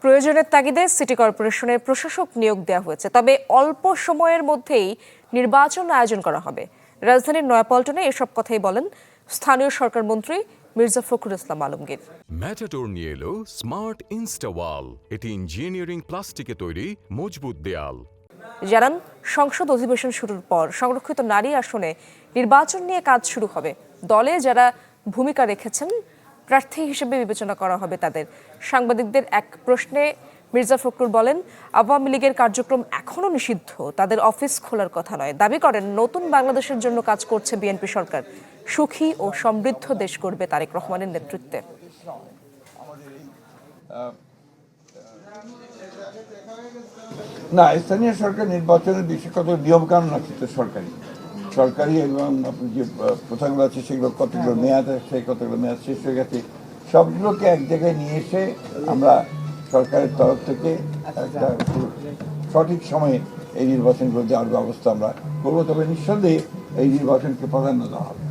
প্রয়োজনের তাগিদে সিটি কর্পোরেশনের প্রশাসক নিয়োগ দেওয়া হয়েছে, তবে অল্প সময়ের মধ্যেই নির্বাচন আয়োজন করা হবে। রাজধানীর নয়াপল্টনে এসব কথাই বলেন স্থানীয় সরকার মন্ত্রী মির্জা ফখরুল ইসলাম আলমগীর। ম্যাটাডোর নিয়ে এলো স্মার্ট ইনস্টাওয়াল। এটি ইঞ্জিনিয়ারিং প্লাস্টিকে তৈরি মজবুত দেয়াল। জানান, সংসদ অধিবেশন শুরুর পর সংরক্ষিত নারী আসনে নির্বাচন নিয়ে কাজ শুরু হবে। দলে যারা ভূমিকা রেখেছেন প্রার্থী হিসেবে বিবেচনা করা হবে তাদের। সাংবাদিকদের এক প্রশ্নে মির্জা ফখরুল বলেন, আওয়ামী লীগের কার্যক্রম এখনও নিষিদ্ধ, তাদের অফিস খোলার কথা নয়। দাবি করেন, নতুন বাংলাদেশের জন্য কাজ করছে বিএনপি সরকার। সুখী ও সমৃদ্ধ দেশ করবে তারেক রহমানের নেতৃত্বে। না, স্থানীয় সরকার নির্বাচনের বিষয়ে কত নিয়মকানুন আছে তো সরকারি এবং যে প্রথাগুলো আছে সেগুলো কতগুলো মেয়াদ আছে, কতগুলো মেয়াদ শেষ হয়ে গেছে, সবগুলোকে এক জায়গায় নিয়ে এসে আমরা সরকারের তরফ থেকে একটা সঠিক সময়ে এই নির্বাচনগুলো দেওয়ার ব্যবস্থা আমরা করবো। তবে নিঃসন্দেহে এই নির্বাচনকে প্রাধান্য দেওয়া হবে।